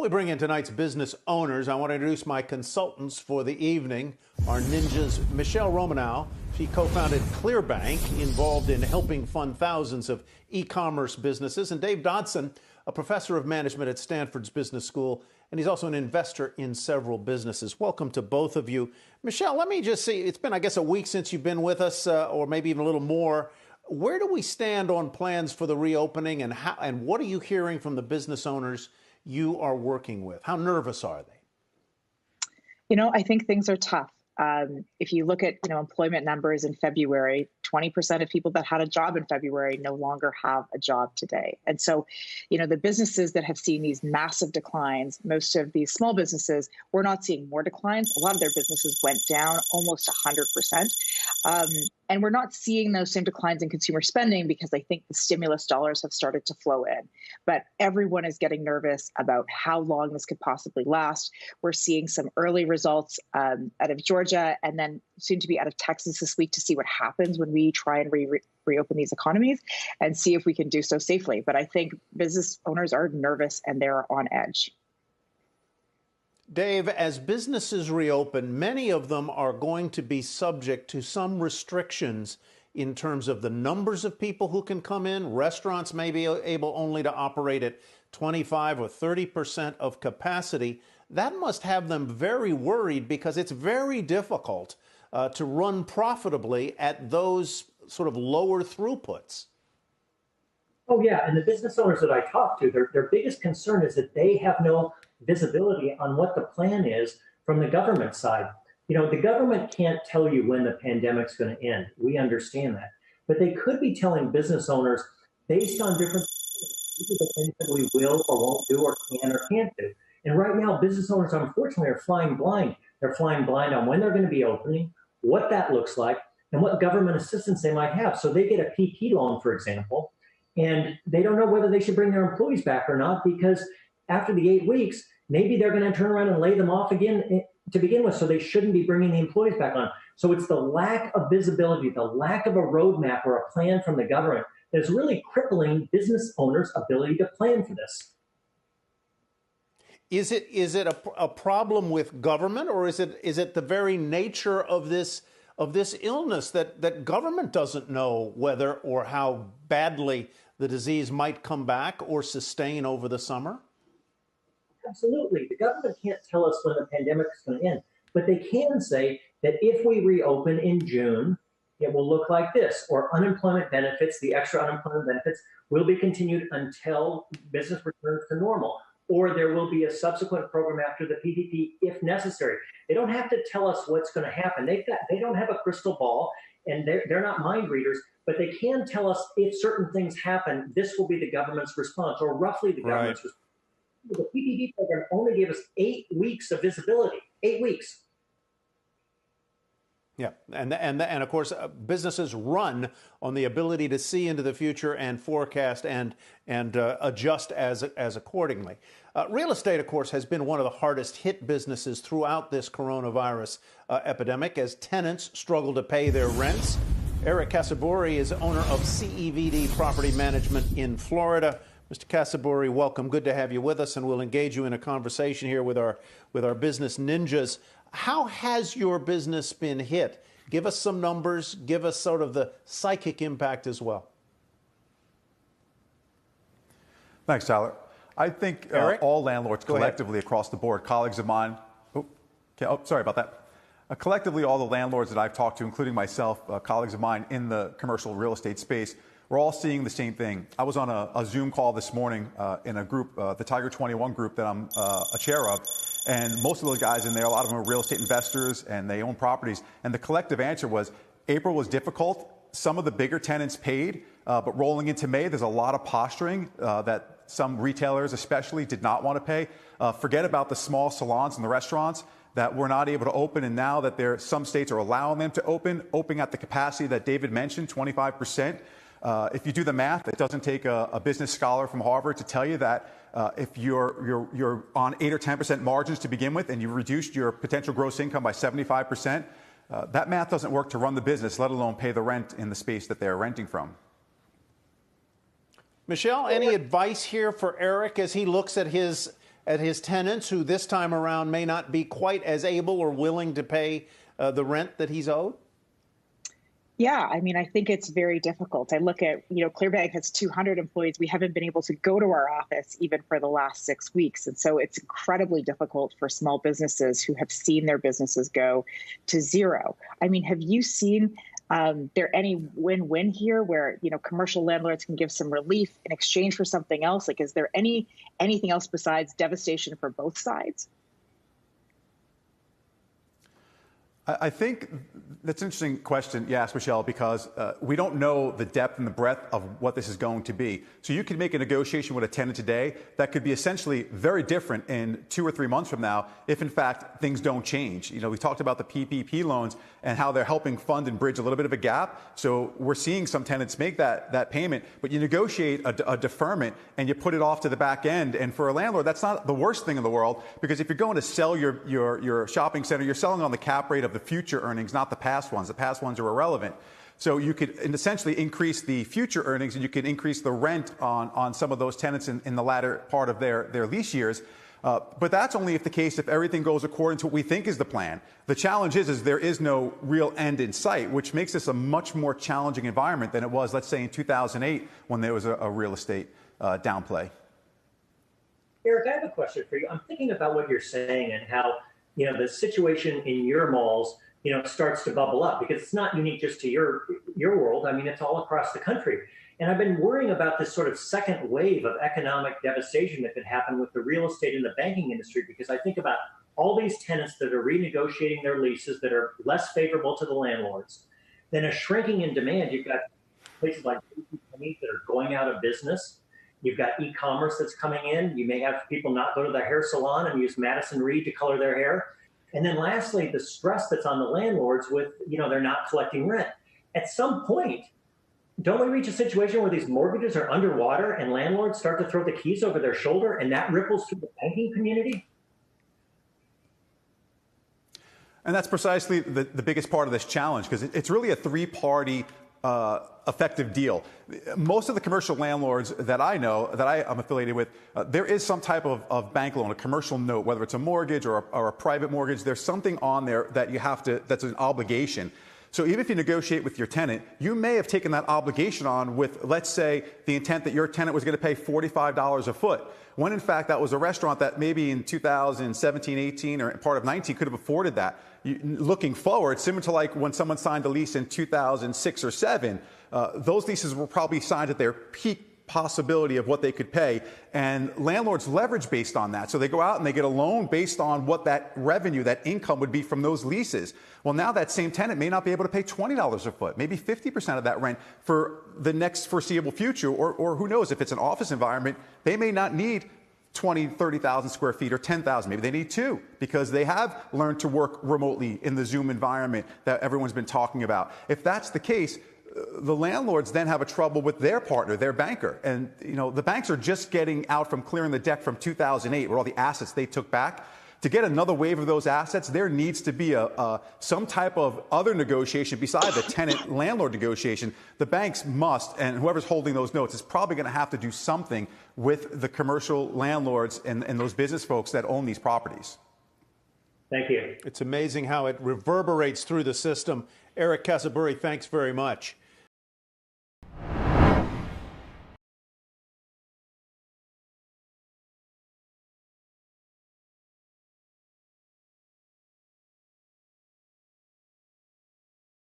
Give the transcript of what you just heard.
Before we bring in tonight's business owners, I want to introduce my consultants for the evening. Our ninjas, Michele Romanow. She co-founded Clearbanc, involved in helping fund thousands of e-commerce businesses. And Dave Dodson, a professor of management at Stanford's Business School, and he's also an investor in several businesses. Welcome to both of you. Michele, let me just see, it's been, I guess, a week since you've been with us, or maybe even a little more. Where do we stand on plans for the reopening, and what are you hearing from the business owners you are working with? How nervous are they? You know, I think things are tough. If you look at, employment numbers in February, 20% of people that had a job in February no longer have a job today. And so, the businesses that have seen these massive declines, most of these small businesses, we're not seeing more declines. A lot of their businesses went down almost 100%. And we're not seeing those same declines in consumer spending because I think the stimulus dollars have started to flow in. But everyone is getting nervous about how long this could possibly last. We're seeing some early results out of Georgia and then soon to be out of Texas this week to see what happens when we try and reopen these economies and see if we can do so safely. But I think business owners are nervous and they're on edge. Dave, as businesses reopen, many of them are going to be subject to some restrictions in terms of the numbers of people who can come in. Restaurants may be able only to operate at 25 or 30% of capacity. That must have them very worried because it's very difficult to run profitably at those sort of lower throughputs. Oh, yeah. And the business owners that I talk to, their biggest concern is that they have no visibility on what the plan is from the government side. The government can't tell you when the pandemic's going to end. We understand that. But they could be telling business owners based on different things that we will or won't do or can or can't do. And right now, business owners, unfortunately, are flying blind. They're flying blind on when they're going to be opening, what that looks like, and what government assistance they might have. So they get a PPP loan, for example, and they don't know whether they should bring their employees back or not because after the 8 weeks, maybe they're going to turn around and lay them off again to begin with, so they shouldn't be bringing the employees back on. So it's the lack of visibility, the lack of a roadmap or a plan from the government that's really crippling business owners' ability to plan for this. Is it a problem with government, or is it the very nature of this illness that government doesn't know whether or how badly the disease might come back or sustain over the summer? Absolutely. The government can't tell us when the pandemic is going to end, but they can say that if we reopen in June, it will look like this, or unemployment benefits, the extra unemployment benefits will be continued until business returns to normal, or there will be a subsequent program after the PPP if necessary. They don't have to tell us what's going to happen. They don't have a crystal ball, and they're not mind readers, but they can tell us if certain things happen, this will be the government's response, or roughly the government's response. The PPP program only gave us 8 weeks of visibility, 8 weeks. Yeah, and of course, businesses run on the ability to see into the future and forecast and adjust as accordingly. Real estate, of course, has been one of the hardest hit businesses throughout this coronavirus epidemic as tenants struggle to pay their rents. Eric Casaburi is owner of CEVD Property Management in Florida. Mr. Casaburi, welcome. Good to have you with us, and we'll engage you in a conversation here with our business ninjas. How has your business been hit? Give us some numbers. Give us sort of the psychic impact as well. Thanks, Tyler. I think all landlords collectively across the board, colleagues of mine, sorry about that. Collectively, all the landlords that I've talked to, including myself, colleagues of mine in the commercial real estate space, we're all seeing the same thing. I was on a Zoom call this morning in a group, the Tiger 21 group that I'm a chair of, and most of those guys in there, a lot of them are real estate investors and they own properties. And the collective answer was April was difficult. Some of the bigger tenants paid, but rolling into May, there's a lot of posturing that some retailers especially did not want to pay. Forget about the small salons and the restaurants that were not able to open, and now that some states are allowing them to open at the capacity that David mentioned, 25%. If you do the math, it doesn't take a business scholar from Harvard to tell you that if you're on 8 or 10% margins to begin with, and you've reduced your potential gross income by 75%, that math doesn't work to run the business, let alone pay the rent in the space that they're renting from. Michele, any advice here for Eric as he looks at his at his tenants who this time around may not be quite as able or willing to pay the rent that he's owed? Yeah, I mean, I think it's very difficult. I look at, Clearbanc has 200 employees. We haven't been able to go to our office even for the last 6 weeks. And so it's incredibly difficult for small businesses who have seen their businesses go to zero. I mean, have you seen there any win-win here where, commercial landlords can give some relief in exchange for something else? Like, is there anything else besides devastation for both sides? I think that's an interesting question you asked, Michele, because we don't know the depth and the breadth of what this is going to be. So you could make a negotiation with a tenant today that could be essentially very different in 2 or 3 months from now if, in fact, things don't change. We talked about the PPP loans and how they're helping fund and bridge a little bit of a gap. So we're seeing some tenants make that payment, but you negotiate a deferment and you put it off to the back end. And for a landlord, that's not the worst thing in the world, because if you're going to sell your shopping center, you're selling on the cap rate of the future earnings, not the past ones. The past ones are irrelevant. So you could essentially increase the future earnings, and you could increase the rent on some of those tenants in the latter part of their lease years. But that's only if everything goes according to what we think is the plan. The challenge is there is no real end in sight, which makes this a much more challenging environment than it was, let's say, in 2008 when there was a real estate downplay. Eric, I have a question for you. I'm thinking about what you're saying and how the situation in your malls, starts to bubble up, because it's not unique just to your world. I mean, it's all across the country. And I've been worrying about this sort of second wave of economic devastation that could happen with the real estate and the banking industry, because I think about all these tenants that are renegotiating their leases that are less favorable to the landlords. Then a shrinking in demand. You've got places like companies that are going out of business. You've got e-commerce that's coming in. You may have people not go to the hair salon and use Madison Reed to color their hair. And then lastly, the stress that's on the landlords with, they're not collecting rent. At some point, don't we reach a situation where these mortgages are underwater and landlords start to throw the keys over their shoulder, and that ripples through the banking community? And that's precisely the biggest part of this challenge, because it's really a three-party effective deal. Most of the commercial landlords that I know, that I'm affiliated with, there is some type of bank loan, a commercial note, whether it's a mortgage or a private mortgage. There's something on there that that's an obligation. So even if you negotiate with your tenant, you may have taken that obligation on with, let's say, the intent that your tenant was going to pay $45 a foot, when in fact that was a restaurant that maybe in 2017, 18, or part of 19 could have afforded that. Looking forward, similar to like when someone signed a lease in 2006 or 7, those leases were probably signed at their peak possibility of what they could pay, and landlords leverage based on that. So they go out and they get a loan based on what that revenue, that income would be from those leases. Well, now that same tenant may not be able to pay $20 a foot, maybe 50% of that rent for the next foreseeable future, or who knows, if it's an office environment, they may not need 20, 30,000 square feet or 10,000. Maybe they need 2, because they have learned to work remotely in the Zoom environment that everyone's been talking about. If that's the case, the landlords then have a trouble with their partner, their banker. And, the banks are just getting out from clearing the deck from 2008, where all the assets they took back. To get another wave of those assets, there needs to be some type of other negotiation besides the tenant-landlord negotiation. The banks must, and whoever's holding those notes is probably going to have to do something with the commercial landlords and those business folks that own these properties. Thank you. It's amazing how it reverberates through the system. Eric Casaburi, thanks very much.